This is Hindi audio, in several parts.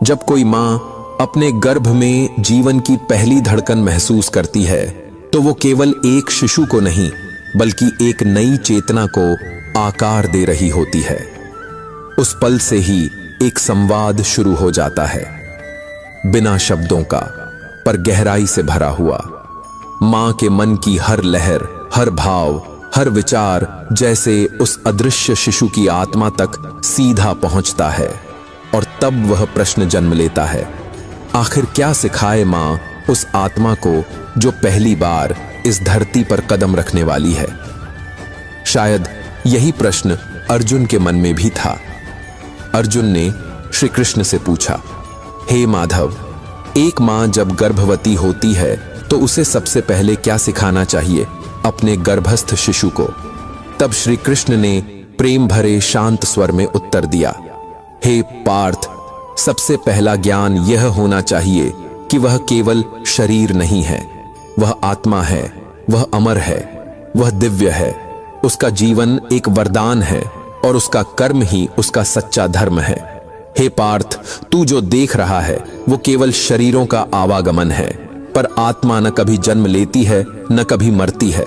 जब कोई मां अपने गर्भ में जीवन की पहली धड़कन महसूस करती है तो वो केवल एक शिशु को नहीं बल्कि एक नई चेतना को आकार दे रही होती है। उस पल से ही एक संवाद शुरू हो जाता है, बिना शब्दों का पर गहराई से भरा हुआ। मां के मन की हर लहर, हर भाव, हर विचार जैसे उस अदृश्य शिशु की आत्मा तक सीधा पहुंचता है और तब वह प्रश्न जन्म लेता है, आखिर क्या सिखाए मां उस आत्मा को जो पहली बार इस धरती पर कदम रखने वाली है। शायद यही प्रश्न अर्जुन के मन में भी था। अर्जुन ने श्री कृष्ण से पूछा, हे माधव, एक मां जब गर्भवती होती है तो उसे सबसे पहले क्या सिखाना चाहिए अपने गर्भस्थ शिशु को। तब श्री कृष्ण ने प्रेम भरे शांत स्वर में उत्तर दिया, हे पार्थ, सबसे पहला ज्ञान यह होना चाहिए कि वह केवल शरीर नहीं है, वह आत्मा है, वह अमर है, वह दिव्य है, उसका जीवन एक वरदान है और उसका कर्म ही उसका सच्चा धर्म है। हे पार्थ, तू जो देख रहा है वो केवल शरीरों का आवागमन है, पर आत्मा न कभी जन्म लेती है न कभी मरती है।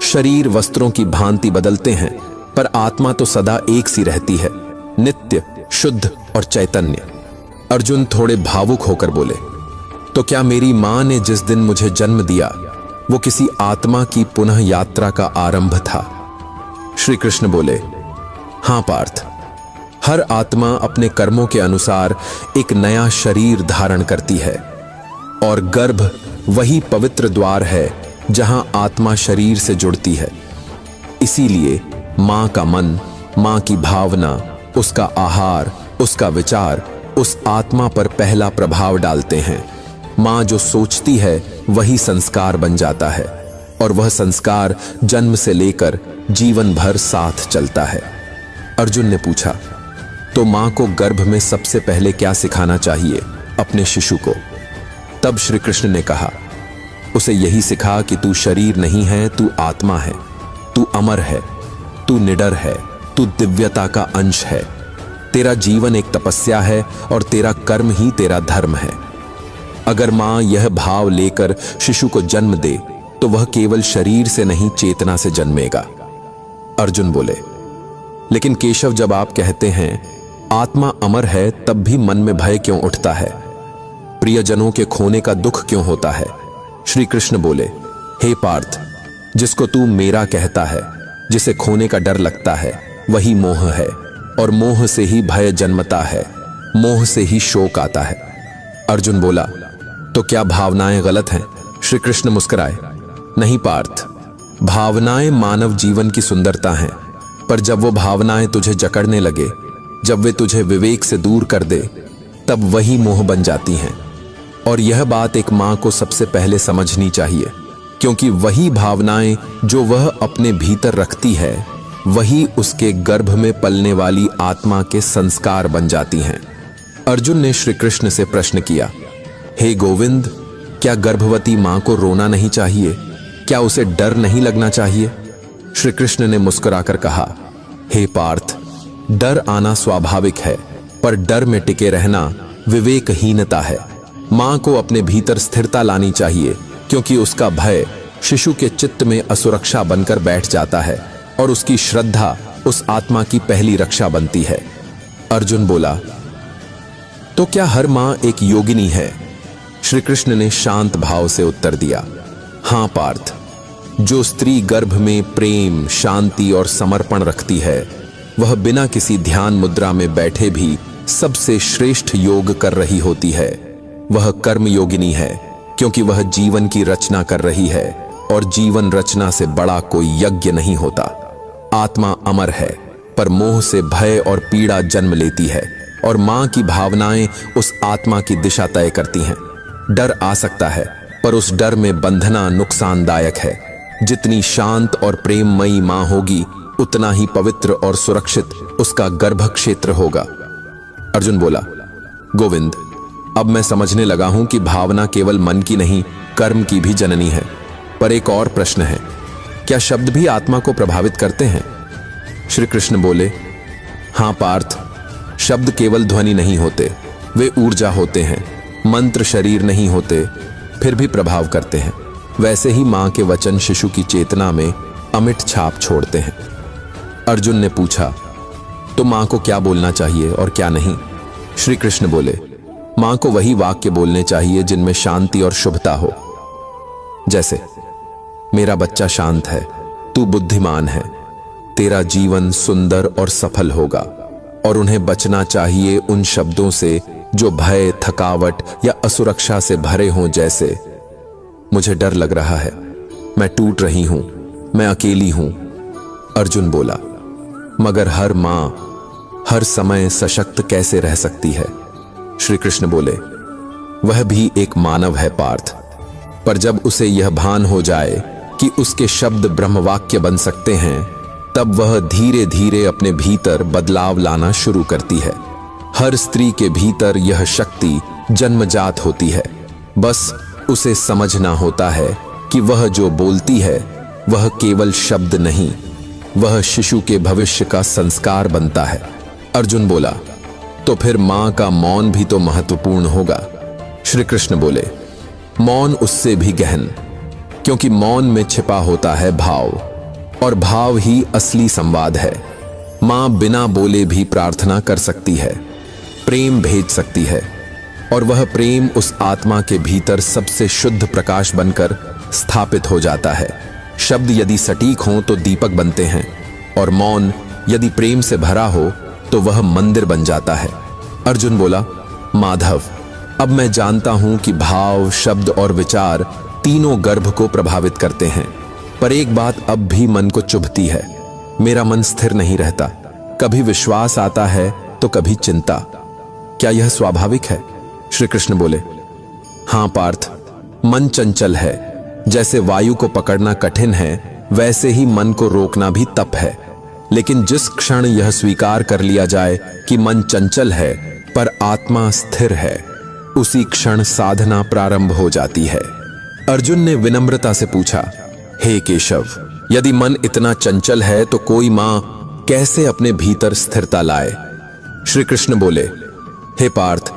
शरीर वस्त्रों की भांति बदलते हैं पर आत्मा तो सदा एक सी रहती है, नित्य, शुद्ध और चैतन्य। अर्जुन थोड़े भावुक होकर बोले, तो क्या मेरी मां ने जिस दिन मुझे जन्म दिया वो किसी आत्मा की पुनः यात्रा का आरंभ था? श्री कृष्ण बोले, हां पार्थ, हर आत्मा अपने कर्मों के अनुसार एक नया शरीर धारण करती है और गर्भ वही पवित्र द्वार है जहां आत्मा शरीर से जुड़ती है। इसीलिए मां का मन, मां की भावना, उसका आहार, उसका विचार उस आत्मा पर पहला प्रभाव डालते हैं। मां जो सोचती है वही संस्कार बन जाता है और वह संस्कार जन्म से लेकर जीवन भर साथ चलता है। अर्जुन ने पूछा, तो मां को गर्भ में सबसे पहले क्या सिखाना चाहिए अपने शिशु को? तब श्री कृष्ण ने कहा, उसे यही सिखा कि तू शरीर नहीं है, तू आत्मा है, तू अमर है, तू निडर है, तू दिव्यता का अंश है। तेरा जीवन एक तपस्या है और तेरा कर्म ही तेरा धर्म है। अगर मां यह भाव लेकर शिशु को जन्म दे तो वह केवल शरीर से नहीं चेतना से जन्मेगा। अर्जुन बोले, लेकिन केशव, जब आप कहते हैं आत्मा अमर है तब भी मन में भय क्यों उठता है? प्रियजनों के खोने का दुख क्यों होता है? श्री कृष्ण बोले, हे पार्थ, जिसको तू मेरा कहता है, जिसे खोने का डर लगता है, वही मोह है और मोह से ही भय जन्मता है, मोह से ही शोक आता है। अर्जुन बोला, तो क्या भावनाएं गलत हैं? श्री कृष्ण मुस्कुराए, नहीं पार्थ, भावनाएं मानव जीवन की सुंदरता हैं, पर जब वो भावनाएं तुझे जकड़ने लगे, जब वे तुझे विवेक से दूर कर दे, तब वही मोह बन जाती हैं। और यह बात एक मां को सबसे पहले समझनी चाहिए, क्योंकि वही भावनाएं जो वह अपने भीतर रखती है वही उसके गर्भ में पलने वाली आत्मा के संस्कार बन जाती हैं। अर्जुन ने श्री कृष्ण से प्रश्न किया, हे गोविंद, क्या गर्भवती मां को रोना नहीं चाहिए? क्या उसे डर नहीं लगना चाहिए? श्री कृष्ण ने मुस्कुराकर कहा, हे पार्थ, डर आना स्वाभाविक है, पर डर में टिके रहना विवेकहीनता है। मां को अपने भीतर स्थिरता लानी चाहिए, क्योंकि उसका भय शिशु के चित्त में असुरक्षा बनकर बैठ जाता है और उसकी श्रद्धा उस आत्मा की पहली रक्षा बनती है। अर्जुन बोला, तो क्या हर मां एक योगिनी है? श्री कृष्ण ने शांत भाव से उत्तर दिया, हां पार्थ, जो स्त्री गर्भ में प्रेम, शांति और समर्पण रखती है वह बिना किसी ध्यान मुद्रा में बैठे भी सबसे श्रेष्ठ योग कर रही होती है। वह कर्म योगिनी है, क्योंकि वह जीवन की रचना कर रही है और जीवन रचना से बड़ा कोई यज्ञ नहीं होता। आत्मा अमर है, पर मोह से भय और पीड़ा जन्म लेती है और मां की भावनाएं उस आत्मा की दिशा तय करती हैं। डर आ सकता है, पर उस डर में बंधना नुकसानदायक है। जितनी शांत और प्रेममयी मां होगी, उतना ही पवित्र और सुरक्षित उसका गर्भ क्षेत्र होगा। अर्जुन बोला, गोविंद, अब मैं समझने लगा हूं कि भावना केवल मन की नहीं, कर्म की भी जननी है। पर एक और प्रश्न है, क्या शब्द भी आत्मा को प्रभावित करते हैं? श्री कृष्ण बोले, हां पार्थ, शब्द केवल ध्वनि नहीं होते, वे ऊर्जा होते हैं, मंत्र शरीर नहीं होते, फिर भी प्रभाव करते हैं। वैसे ही मां के वचन शिशु की चेतना में अमिट छाप छोड़ते हैं। अर्जुन ने पूछा, तो मां को क्या बोलना चाहिए और क्या नहीं? श्री कृष्ण बोले, मां को वही वाक्य बोलने चाहिए जिनमें शांति और शुभता हो। जैसे, मेरा बच्चा शांत है, तू बुद्धिमान है, तेरा जीवन सुंदर और सफल होगा। और उन्हें बचना चाहिए उन शब्दों से जो भय, थकावट या असुरक्षा से भरे हों, जैसे मुझे डर लग रहा है, मैं टूट रही हूं, मैं अकेली हूं। अर्जुन बोला, मगर हर मां हर समय सशक्त कैसे रह सकती है? श्री कृष्ण बोले, वह भी एक मानव है पार्थ, पर जब उसे यह भान हो जाए कि उसके शब्द ब्रह्मवाक्य बन सकते हैं, तब वह धीरे धीरे अपने भीतर बदलाव लाना शुरू करती है। हर स्त्री के भीतर यह शक्ति जन्मजात होती है, बस उसे समझना होता है कि वह जो बोलती है वह केवल शब्द नहीं, वह शिशु के भविष्य का संस्कार बनता है। अर्जुन बोला, तो फिर मां का मौन भी तो महत्वपूर्ण होगा। श्री कृष्ण बोले, मौन उससे भी गहन, क्योंकि मौन में छिपा होता है भाव, और भाव ही असली संवाद है। मां बिना बोले भी प्रार्थना कर सकती है, प्रेम भेज सकती है, और वह प्रेम उस आत्मा के भीतर सबसे शुद्ध प्रकाश बनकर स्थापित हो जाता है। शब्द यदि सटीक हों तो दीपक बनते हैं, और मौन यदि प्रेम से भरा हो तो वह मंदिर बन जाता है। अर्जुन बोला, माधव, अब मैं जानता हूं कि भाव, शब्द और विचार तीनों गर्भ को प्रभावित करते हैं, पर एक बात अब भी मन को चुभती है। मेरा मन स्थिर नहीं रहता, कभी विश्वास आता है तो कभी चिंता। क्या यह स्वाभाविक है? श्री कृष्ण बोले, हां पार्थ, मन चंचल है। जैसे वायु को पकड़ना कठिन है, वैसे ही मन को रोकना भी तप है। लेकिन जिस क्षण यह स्वीकार कर लिया जाए कि मन चंचल है पर आत्मा स्थिर है, उसी क्षण साधना प्रारंभ हो जाती है। अर्जुन ने विनम्रता से पूछा, हे केशव, यदि मन इतना चंचल है तो कोई मां कैसे अपने भीतर स्थिरता लाए? श्री कृष्ण बोले, हे पार्थ,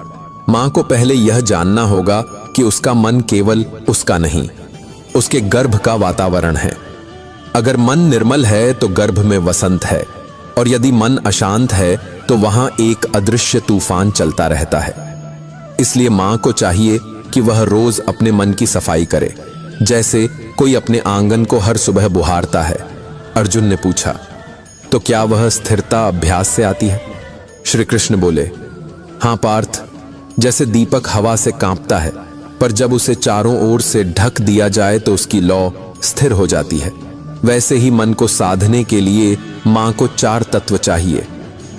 मां को पहले यह जानना होगा कि उसका मन केवल उसका नहीं, उसके गर्भ का वातावरण है। अगर मन निर्मल है तो गर्भ में वसंत है, और यदि मन अशांत है तो वहां एक अदृश्य तूफान चलता रहता है। इसलिए मां को चाहिए कि वह रोज अपने मन की सफाई करे, जैसे कोई अपने आंगन को हर सुबह बुहारता है। अर्जुन ने पूछा, तो क्या वह स्थिरता अभ्यास से आती है? श्री कृष्ण बोले, हां पार्थ, जैसे दीपक हवा से कांपता है, पर जब उसे चारों ओर से ढक दिया जाए तो उसकी लौ स्थिर हो जाती है, वैसे ही मन को साधने के लिए मां को 4 तत्व चाहिए: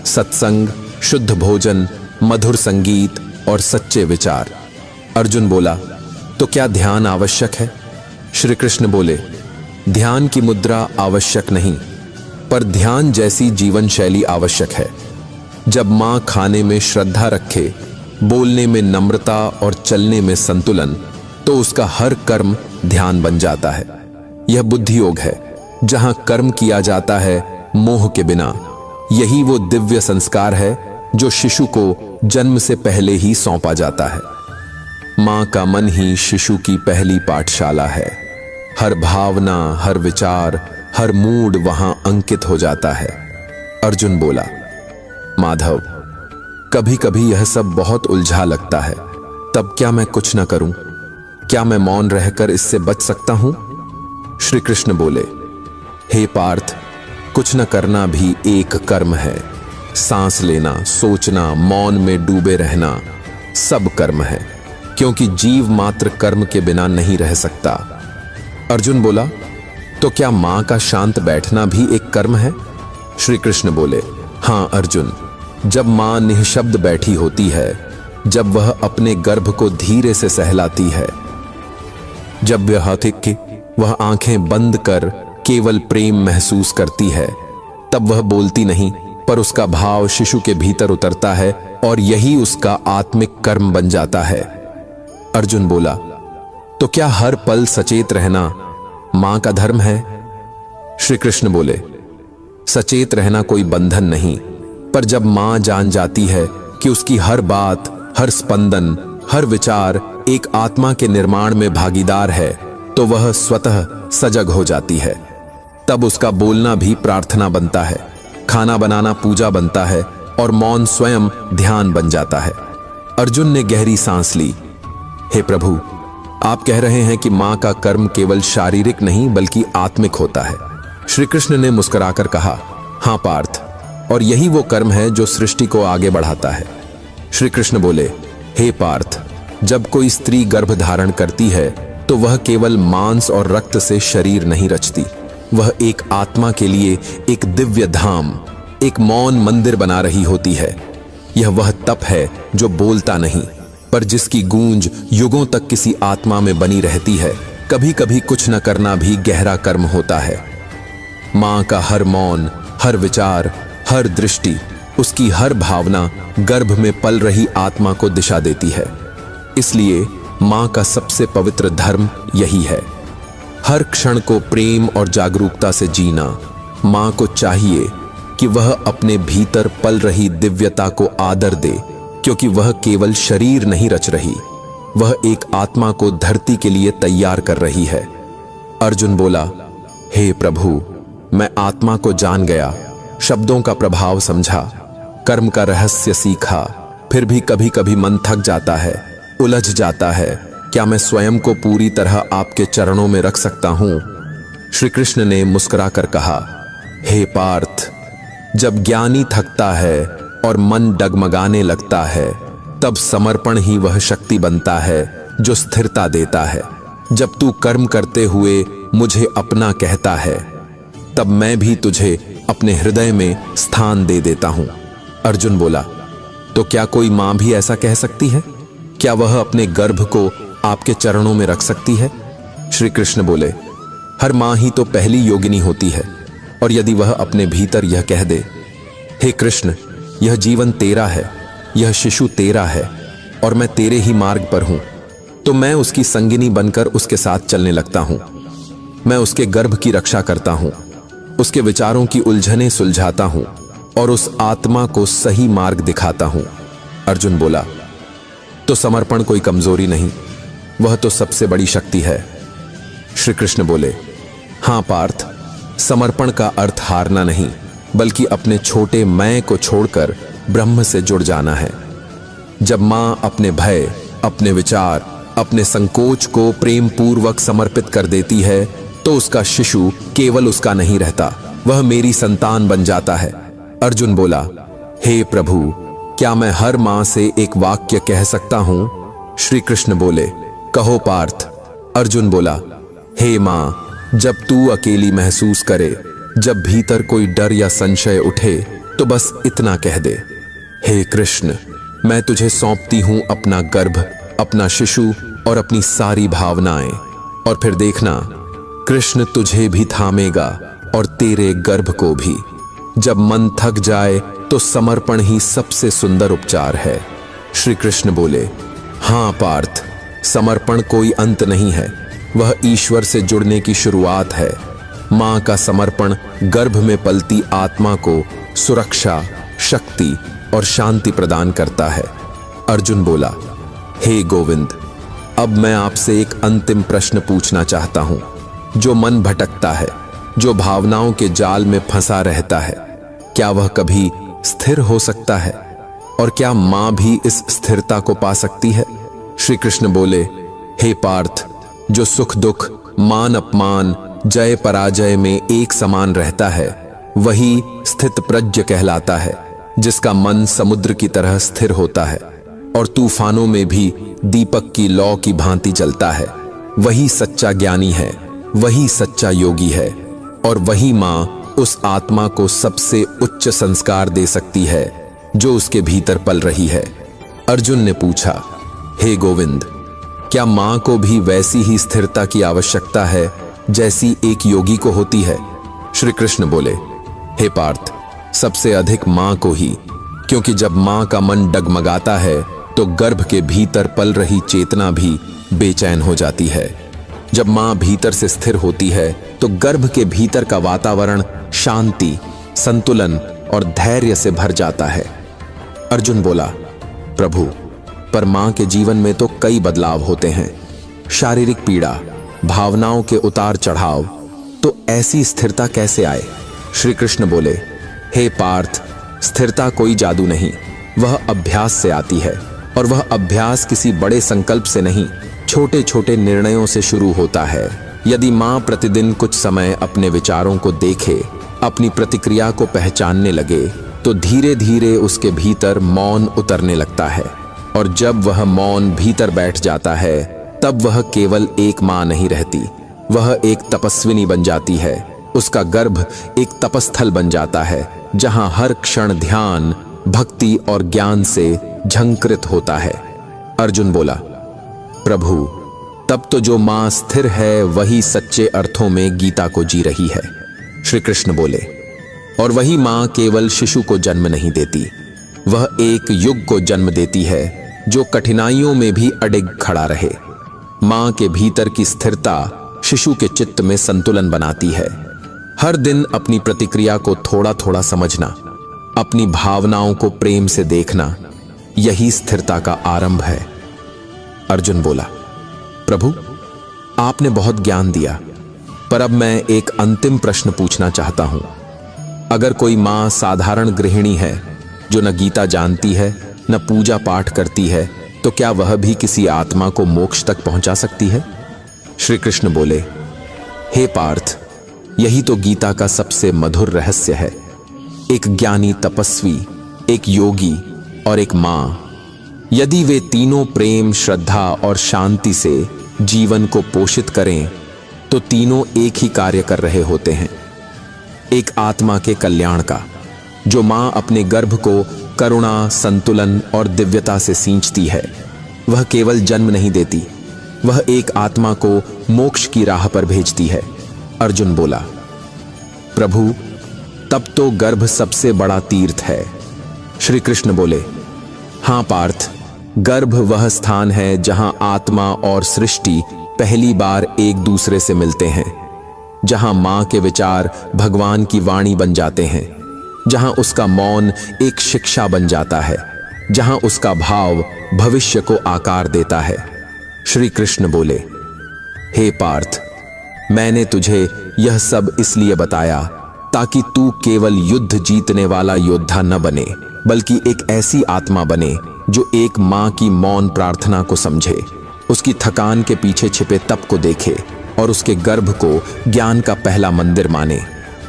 सत्संग, शुद्ध भोजन, मधुर संगीत और सच्चे विचार। अर्जुन बोला, तो क्या ध्यान आवश्यक है? श्री कृष्ण बोले, ध्यान की मुद्रा आवश्यक नहीं, पर ध्यान जैसी जीवन शैली आवश्यक है। जब मां खाने में श्रद्धा रखे, बोलने में नम्रता और चलने में संतुलन, तो उसका हर कर्म ध्यान बन जाता है। यह बुद्धि योग है, जहां कर्म किया जाता है मोह के बिना। यही वो दिव्य संस्कार है जो शिशु को जन्म से पहले ही सौंपा जाता है। मां का मन ही शिशु की पहली पाठशाला है। हर भावना, हर विचार, हर मूड वहां अंकित हो जाता है। अर्जुन बोला, माधव, कभी कभी यह सब बहुत उलझा लगता है, तब क्या मैं कुछ न करूं? क्या मैं मौन रहकर इससे बच सकता हूं? श्री कृष्ण बोले, हे पार्थ, कुछ न करना भी एक कर्म है। सांस लेना, सोचना, मौन में डूबे रहना, सब कर्म है, क्योंकि जीव मात्र कर्म के बिना नहीं रह सकता। अर्जुन बोला, तो क्या मां का शांत बैठना भी एक कर्म है? श्री कृष्ण बोले, हां अर्जुन, जब मां निःशब्द बैठी होती है, जब वह अपने गर्भ को धीरे से सहलाती है, जब वह आंखें बंद कर केवल प्रेम महसूस करती है, तब वह बोलती नहीं, पर उसका भाव शिशु के भीतर उतरता है और यही उसका आत्मिक कर्म बन जाता है। अर्जुन बोला, तो क्या हर पल सचेत रहना मां का धर्म है? श्री कृष्ण बोले, सचेत रहना कोई बंधन नहीं, पर जब मां जान जाती है कि उसकी हर बात, हर स्पंदन, हर विचार एक आत्मा के निर्माण में भागीदार है, तो वह स्वतः सजग हो जाती है। तब उसका बोलना भी प्रार्थना बनता है, खाना बनाना पूजा बनता है और मौन स्वयं ध्यान बन जाता है। अर्जुन ने गहरी सांस ली। हे प्रभु, आप कह रहे हैं कि मां का कर्म केवल शारीरिक नहीं बल्कि आत्मिक होता है। श्री कृष्ण ने मुस्कुराकर कहा, हां पार्थ, और यही वो कर्म है जो सृष्टि को आगे बढ़ाता है। श्री कृष्ण बोले, हे पार्थ, जब कोई स्त्री गर्भ धारण करती है तो वह केवल मांस और रक्त से शरीर नहीं रचती, वह एक आत्मा के लिए एक दिव्य धाम, एक मौन मंदिर बना रही होती है। यह वह तप है जो बोलता नहीं, पर जिसकी गूंज युगों तक किसी आत्मा में बनी रहती है। कभी कभी कुछ न करना भी गहरा कर्म होता है। मां का हर मौन, हर विचार, हर दृष्टि, उसकी हर भावना गर्भ में पल रही आत्मा को दिशा देती है। इसलिए मां का सबसे पवित्र धर्म यही है, हर क्षण को प्रेम और जागरूकता से जीना। मां को चाहिए कि वह अपने भीतर पल रही दिव्यता को आदर दे, क्योंकि वह केवल शरीर नहीं रच रही, वह एक आत्मा को धरती के लिए तैयार कर रही है। अर्जुन बोला, हे प्रभु, मैं आत्मा को जान गया, शब्दों का प्रभाव समझा, कर्म का रहस्य सीखा, फिर भी कभी कभी मन थक जाता है, उलझ जाता है। क्या मैं स्वयं को पूरी तरह आपके चरणों में रख सकता हूं? श्री कृष्ण ने मुस्कुराकर कहा, हे पार्थ, जब ज्ञानी थकता है और मन डगमगाने लगता है, तब समर्पण ही वह शक्ति बनता है जो स्थिरता देता है। जब तू कर्म करते हुए मुझे अपना कहता है, तब मैं भी तुझे अपने हृदय में स्थान दे देता हूं। अर्जुन बोला, तो क्या कोई मां भी ऐसा कह सकती है? क्या वह अपने गर्भ को आपके चरणों में रख सकती है? श्री कृष्ण बोले, हर मां ही तो पहली योगिनी होती है, और यदि वह अपने भीतर यह कह दे, हे कृष्ण, यह जीवन तेरा है, यह शिशु तेरा है और मैं तेरे ही मार्ग पर हूं, तो मैं उसकी संगिनी बनकर उसके साथ चलने लगता हूं। मैं उसके गर्भ की रक्षा करता हूं, उसके विचारों की उलझनें सुलझाता हूं और उस आत्मा को सही मार्ग दिखाता हूं। अर्जुन बोला, तो समर्पण कोई कमजोरी नहीं, वह तो सबसे बड़ी शक्ति है। श्री कृष्ण बोले, हां पार्थ, समर्पण का अर्थ हारना नहीं, बल्कि अपने छोटे मैं को छोड़कर ब्रह्म से जुड़ जाना है। जब मां अपने भय, अपने विचार, अपने संकोच को प्रेम पूर्वक समर्पित कर देती है, तो उसका शिशु केवल उसका नहीं रहता, वह मेरी संतान बन जाता है। अर्जुन बोला, हे प्रभु, क्या मैं हर मां से एक वाक्य कह सकता हूं? श्री कृष्ण बोले, कहो पार्थ। अर्जुन बोला, हे मां, जब तू अकेली महसूस करे, जब भीतर कोई डर या संशय उठे, तो बस इतना कह दे, हे कृष्ण, मैं तुझे सौंपती हूं अपना गर्भ, अपना शिशु और अपनी सारी भावनाएं, और फिर देखना, कृष्ण तुझे भी थामेगा और तेरे गर्भ को भी। जब मन थक जाए तो समर्पण ही सबसे सुंदर उपचार है। श्री कृष्ण बोले, हां पार्थ, समर्पण कोई अंत नहीं है, वह ईश्वर से जुड़ने की शुरुआत है। मां का समर्पण गर्भ में पलती आत्मा को सुरक्षा, शक्ति और शांति प्रदान करता है। अर्जुन बोला, हे गोविंद, अब मैं आपसे एक अंतिम प्रश्न पूछना चाहता हूं। जो मन भटकता है, जो भावनाओं के जाल में फंसा रहता है, क्या वह कभी स्थिर हो सकता है? और क्या मां भी इस स्थिरता को पा सकती है? श्री कृष्ण बोले, हे पार्थ, जो सुख दुख, मान अपमान, जय पराजय में एक समान रहता है, वही स्थित प्रज्ञ कहलाता है, जिसका मन समुद्र की तरह स्थिर होता है और तूफानों में भी दीपक की लौ की भांति जलता है। वही सच्चा ज्ञानी है, वही सच्चा योगी है, और वही मां उस आत्मा को सबसे उच्च संस्कार दे सकती है जो उसके भीतर पल रही है। अर्जुन ने पूछा, हे गोविंद, क्या मां को भी वैसी ही स्थिरता की आवश्यकता है जैसी एक योगी को होती है? श्री कृष्ण बोले, हे पार्थ, सबसे अधिक मां को ही, क्योंकि जब मां का मन डगमगाता है तो गर्भ के भीतर पल रही चेतना भी बेचैन हो जाती है। जब मां भीतर से स्थिर होती है तो गर्भ के भीतर का वातावरण शांति, संतुलन और धैर्य से भर जाता है। अर्जुन बोला, प्रभु, पर मां के जीवन में तो कई बदलाव होते हैं। शारीरिक पीड़ा, भावनाओं के उतार चढ़ाव, तो ऐसी स्थिरता कैसे आए? श्री कृष्ण बोले, हे पार्थ, स्थिरता कोई जादू नहीं, वह अभ्यास से आती है। और वह अभ्यास किसी बड़े संकल्प से नहीं, छोटे छोटे निर्णयों से शुरू होता है। यदि मां प्रतिदिन कुछ समय अपने विचारों को देखे, अपनी प्रतिक्रिया को पहचानने लगे, तो धीरे धीरे उसके भीतर मौन उतरने लगता है। और जब वह मौन भीतर बैठ जाता है, तब वह केवल एक मां नहीं रहती, वह एक तपस्विनी बन जाती है। उसका गर्भ एक तपस्थल बन जाता है, जहां हर क्षण ध्यान, भक्ति और ज्ञान से झंकृत होता है। अर्जुन बोला, प्रभु, तब तो जो मां स्थिर है वही सच्चे अर्थों में गीता को जी रही है। श्री कृष्ण बोले, और वही मां केवल शिशु को जन्म नहीं देती, वह एक युग को जन्म देती है जो कठिनाइयों में भी अडिग खड़ा रहे। मां के भीतर की स्थिरता शिशु के चित्त में संतुलन बनाती है। हर दिन अपनी प्रतिक्रिया को थोड़ा थोड़ा समझना, अपनी भावनाओं को प्रेम से देखना, यही स्थिरता का आरंभ है। अर्जुन बोला, प्रभु, आपने बहुत ज्ञान दिया, पर अब मैं एक अंतिम प्रश्न पूछना चाहता हूं। अगर कोई मां साधारण गृहिणी है, जो न गीता जानती है, न पूजा पाठ करती है, तो क्या वह भी किसी आत्मा को मोक्ष तक पहुंचा सकती है? श्री कृष्ण बोले, हे पार्थ, यही तो गीता का सबसे मधुर रहस्य है। एक ज्ञानी तपस्वी, एक योगी और एक मां, यदि वे तीनों प्रेम, श्रद्धा और शांति से जीवन को पोषित करें, तो तीनों एक ही कार्य कर रहे होते हैं, एक आत्मा के कल्याण का। जो मां अपने गर्भ को करुणा, संतुलन और दिव्यता से सींचती है, वह केवल जन्म नहीं देती, वह एक आत्मा को मोक्ष की राह पर भेजती है। अर्जुन बोला, प्रभु, तब तो गर्भ सबसे बड़ा तीर्थ है। श्री कृष्ण बोले, हां पार्थ, गर्भ वह स्थान है जहां आत्मा और सृष्टि पहली बार एक दूसरे से मिलते हैं, जहां मां के विचार भगवान की वाणी बन जाते हैं, जहां उसका मौन एक शिक्षा बन जाता है, जहां उसका भाव भविष्य को आकार देता है। श्री कृष्ण बोले, हे पार्थ, मैंने तुझे यह सब इसलिए बताया ताकि तू केवल युद्ध जीतने वाला योद्धा न बने, बल्कि एक ऐसी आत्मा बने जो एक मां की मौन प्रार्थना को समझे, उसकी थकान के पीछे छिपे तप को देखे और उसके गर्भ को ज्ञान का पहला मंदिर माने।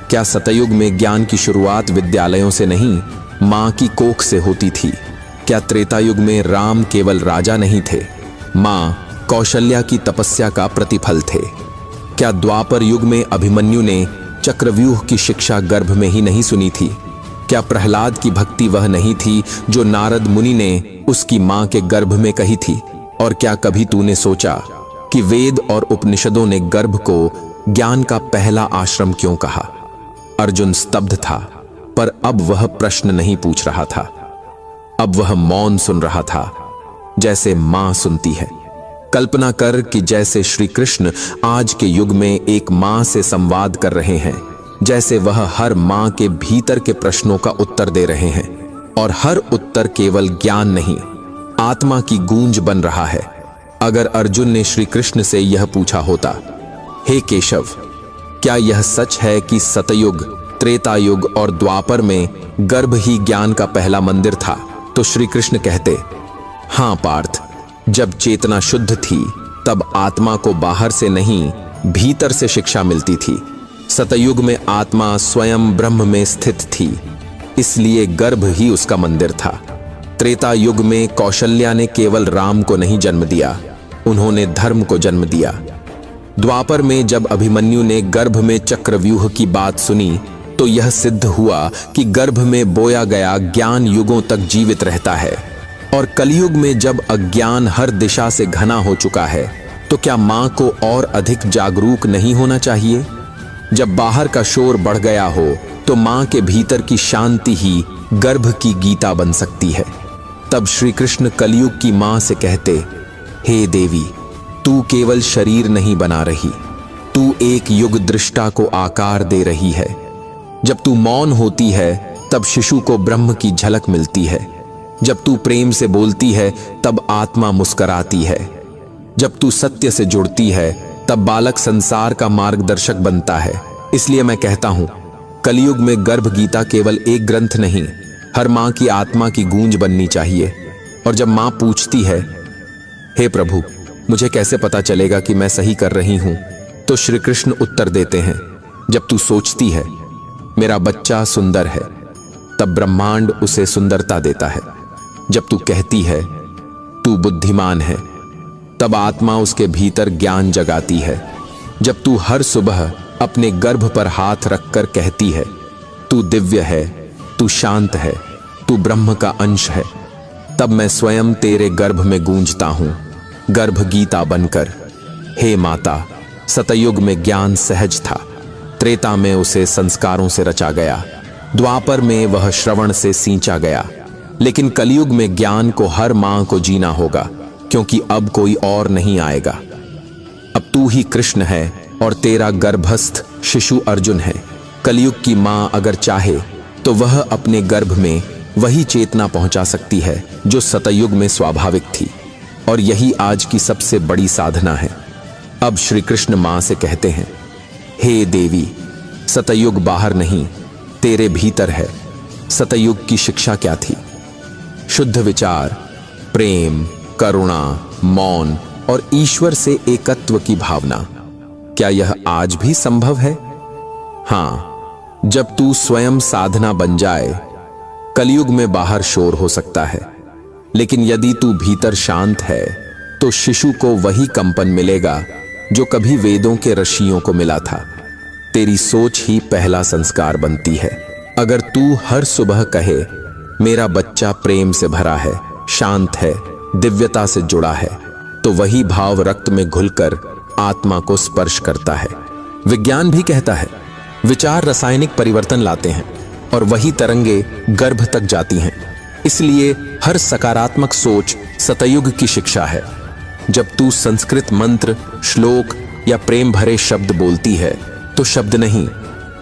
क्या सतयुग में ज्ञान की शुरुआत विद्यालयों से नहीं, मां की कोख से होती थी? क्या त्रेता युग में राम केवल राजा नहीं थे, मां कौशल्या की तपस्या का प्रतिफल थे? क्या द्वापर युग में अभिमन्यु ने चक्रव्यूह की शिक्षा गर्भ में ही नहीं सुनी थी? क्या प्रहलाद की भक्ति वह नहीं थी जो नारद मुनि ने उसकी मां के गर्भ में कही थी? और क्या कभी तूने सोचा कि वेद और उपनिषदों ने गर्भ को ज्ञान का पहला आश्रम क्यों कहा? अर्जुन स्तब्ध था, पर अब वह प्रश्न नहीं पूछ रहा था। अब वह मौन सुन रहा था, जैसे मां सुनती है। कल्पना कर कि जैसे श्री कृष्ण आज के युग में एक मां से संवाद कर रहे हैं, जैसे वह हर मां के भीतर के प्रश्नों का उत्तर दे रहे हैं, और हर उत्तर केवल ज्ञान नहीं, आत्मा की गूंज बन रहा है। अगर अर्जुन ने श्री कृष्ण से यह पूछा होता, हे केशव, क्या यह सच है कि सतयुग, त्रेता युग और द्वापर में गर्भ ही ज्ञान का पहला मंदिर था? तो श्री कृष्ण कहते, हां पार्थ, जब चेतना शुद्ध थी तब आत्मा को बाहर से नहीं, भीतर से शिक्षा मिलती थी। सतयुग में आत्मा स्वयं ब्रह्म में स्थित थी, इसलिए गर्भ ही उसका मंदिर था। त्रेता युग में कौशल्या ने केवल राम को नहीं जन्म दिया, उन्होंने धर्म को जन्म दिया। द्वापर में जब अभिमन्यु ने गर्भ में चक्रव्यूह की बात सुनी, तो यह सिद्ध हुआ कि गर्भ में बोया गया ज्ञान युगों तक जीवित रहता है। और कलयुग में जब अज्ञान हर दिशा से घना हो चुका है, तो क्या मां को और अधिक जागरूक नहीं होना चाहिए? जब बाहर का शोर बढ़ गया हो, तो मां के भीतर की शांति ही गर्भ की गीता बन सकती है। तब श्री कृष्ण कलयुग की मां से कहते, हे देवी, तू केवल शरीर नहीं बना रही, तू एक युग दृष्टा को आकार दे रही है। जब तू मौन होती है, तब शिशु को ब्रह्म की झलक मिलती है। जब तू प्रेम से बोलती है तब आत्मा मुस्कुराती है। जब तू सत्य से जुड़ती है तब बालक संसार का मार्गदर्शक बनता है। इसलिए मैं कहता हूं, कलयुग में गर्भ गीता केवल एक ग्रंथ नहीं, हर मां की आत्मा की गूंज बननी चाहिए। और जब मां पूछती है, हे प्रभु, मुझे कैसे पता चलेगा कि मैं सही कर रही हूं, तो श्री कृष्ण उत्तर देते हैं, जब तू सोचती है मेरा बच्चा सुंदर है, तब ब्रह्मांड उसे सुंदरता देता है। जब तू कहती है तू बुद्धिमान है, तब आत्मा उसके भीतर ज्ञान जगाती है। जब तू हर सुबह अपने गर्भ पर हाथ रखकर कहती है तू दिव्य है, तू शांत है, तू ब्रह्म का अंश है, तब मैं स्वयं तेरे गर्भ में गूंजता हूं, गर्भ गीता बनकर। हे माता, सतयुग में ज्ञान सहज था, त्रेता में उसे संस्कारों से रचा गया, द्वापर में वह श्रवण से सींचा गया। लेकिन कलयुग में ज्ञान को हर मां को जीना होगा, क्योंकि अब कोई और नहीं आएगा। अब तू ही कृष्ण है और तेरा गर्भस्थ शिशु अर्जुन है। कलयुग की मां अगर चाहे तो वह अपने गर्भ में वही चेतना पहुंचा सकती है जो सतयुग में स्वाभाविक थी, और यही आज की सबसे बड़ी साधना है। अब श्री कृष्ण मां से कहते हैं, हे देवी, सतयुग बाहर नहीं, तेरे भीतर है। सतयुग की शिक्षा क्या थी? शुद्ध विचार, प्रेम, करुणा, मौन और ईश्वर से एकत्व की भावना। क्या यह आज भी संभव है? हां, जब तू स्वयं साधना बन जाए। कलयुग में बाहर शोर हो सकता है, लेकिन यदि तू भीतर शांत है तो शिशु को वही कंपन मिलेगा जो कभी वेदों के ऋषियों को मिला था। तेरी सोच ही पहला संस्कार बनती है। अगर तू हर सुबह कहे मेरा बच्चा प्रेम से भरा है, शांत है, दिव्यता से जुड़ा है, तो वही भाव रक्त में घुलकर आत्मा को स्पर्श करता है। विज्ञान भी कहता है विचार रासायनिक परिवर्तन लाते हैं और वही तरंगे गर्भ तक जाती हैं। इसलिए हर सकारात्मक सोच सतयुग की शिक्षा है। जब तू संस्कृत मंत्र, श्लोक या प्रेम भरे शब्द बोलती है तो शब्द नहीं,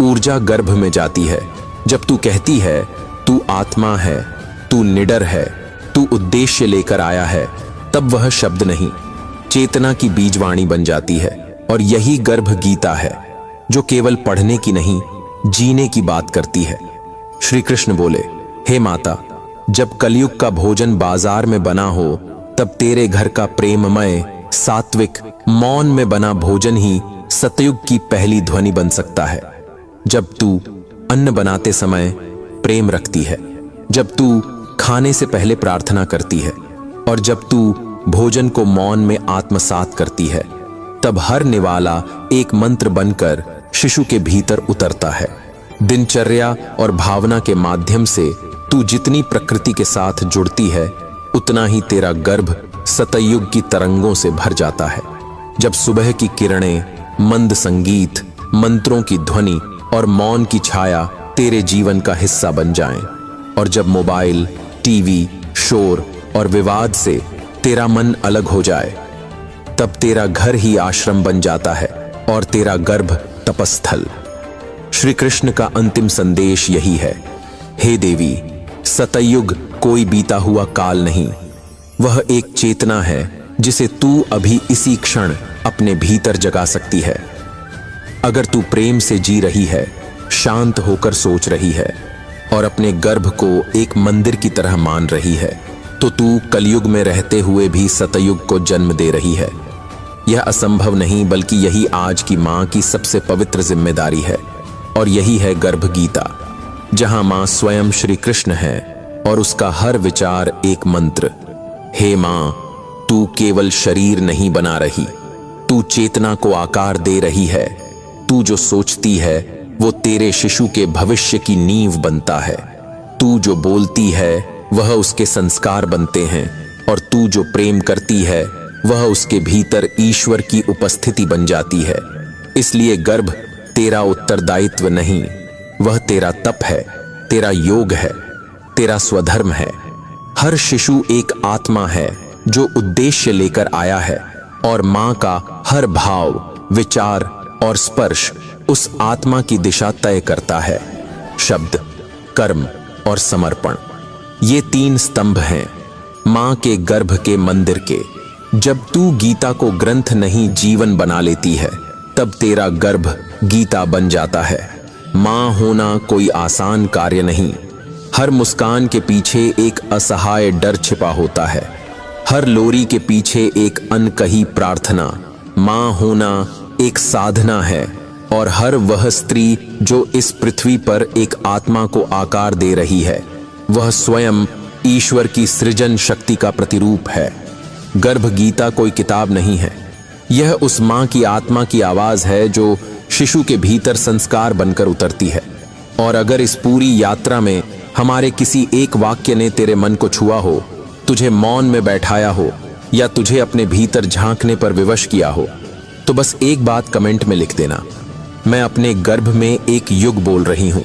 ऊर्जा गर्भ में जाती है। जब तू कहती है तू आत्मा है, तू निडर है, तू उद्देश्य लेकर आया है, तब वह शब्द नहीं, चेतना की बीजवाणी बन जाती है। और यही गर्भ गीता है जो केवल पढ़ने की नहीं, जीने की बात करती है। श्री कृष्ण बोले, हे माता, जब कलयुग का भोजन बाजार में बना हो, तब तेरे घर का प्रेममय, सात्विक, मौन में बना भोजन ही सतयुग की पहली ध्वनि बन सकता है। जब तू अन्न बनाते समय प्रेम रखती है, जब तू खाने से पहले प्रार्थना करती है, और जब तू भोजन को मौन में आत्मसात करती है, तब हर निवाला एक मंत्र बनकर शिशु के भीतर उतरता है। दिनचर्या और भावना के माध्यम से तू जितनी प्रकृति के साथ जुड़ती है, उतना ही तेरा गर्भ सतयुग की तरंगों से भर जाता है। जब सुबह की किरणें, मंद संगीत, मंत्रों की ध्वनि और मौन की छाया तेरे जीवन का हिस्सा बन जाएं, और जब मोबाइल, टीवी, शोर और विवाद से तेरा मन अलग हो जाए, तब तेरा घर ही आश्रम बन जाता है और तेरा गर्भ तपस्थल। श्री कृष्ण का अंतिम संदेश यही है, हे देवी, सतयुग कोई बीता हुआ काल नहीं, वह एक चेतना है जिसे तू अभी इसी क्षण अपने भीतर जगा सकती है। अगर तू प्रेम से जी रही है, शांत होकर सोच रही है और अपने गर्भ को एक मंदिर की तरह मान रही है, तो तू कलयुग में रहते हुए भी सतयुग को जन्म दे रही है। यह असंभव नहीं, बल्कि यही आज की मां की सबसे पवित्र जिम्मेदारी है। और यही है गर्भ गीता, जहां मां स्वयं श्री कृष्ण है और उसका हर विचार एक मंत्र। हे मां, तू केवल शरीर नहीं बना रही, तू चेतना को आकार दे रही है। तू जो सोचती है वो तेरे शिशु के भविष्य की नींव बनता है। तू जो बोलती है वह उसके संस्कार बनते हैं, और तू जो प्रेम करती है वह उसके भीतर ईश्वर की उपस्थिति बन जाती है। इसलिए गर्भ तेरा उत्तरदायित्व नहीं, वह तेरा तप है, तेरा योग है, तेरा स्वधर्म है। हर शिशु एक आत्मा है जो उद्देश्य लेकर आया है, और मां का हर भाव, विचार और स्पर्श उस आत्मा की दिशा तय करता है। शब्द, कर्म और समर्पण, ये 3 स्तंभ हैं मां के गर्भ के मंदिर के। जब तू गीता को ग्रंथ नहीं जीवन बना लेती है, तब तेरा गर्भ गीता बन जाता है। मां होना कोई आसान कार्य नहीं। हर मुस्कान के पीछे एक असहाय डर छिपा होता है। हर लोरी के पीछे एक अनकही प्रार्थना। मां होना एक साधना है, और हर वह स्त्री जो इस पृथ्वी पर एक आत्मा को आकार दे रही है, वह स्वयं ईश्वर की सृजन शक्ति का प्रतिरूप है। गर्भ गीता कोई किताब नहीं है, यह उस मां की आत्मा की आवाज है जो शिशु के भीतर संस्कार बनकर उतरती है। और अगर इस पूरी यात्रा में हमारे किसी एक वाक्य ने तेरे मन को छुआ हो, तुझे मौन में बैठाया हो, या तुझे अपने भीतर झांकने पर विवश किया हो, तो बस एक बात कमेंट में लिख देना, मैं अपने गर्भ में एक युग बोल रही हूं।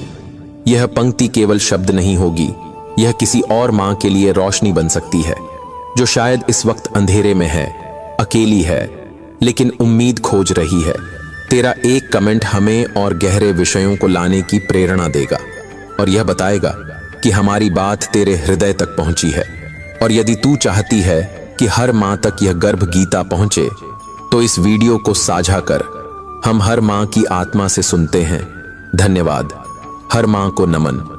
यह पंक्ति केवल शब्द नहीं होगी, यह किसी और मां के लिए रोशनी बन सकती है, जो शायद इस वक्त अंधेरे में है, अकेली है, लेकिन उम्मीद खोज रही है। तेरा एक कमेंट हमें और गहरे विषयों को लाने की प्रेरणा देगा, और यह बताएगा कि हमारी बात तेरे हृदय तक पहुंची है। और यदि तू चाहती है कि हर मां तक यह गर्भ गीता पहुंचे, तो इस वीडियो को साझा कर। हम हर मां की आत्मा से सुनते हैं। धन्यवाद। हर मां को नमन।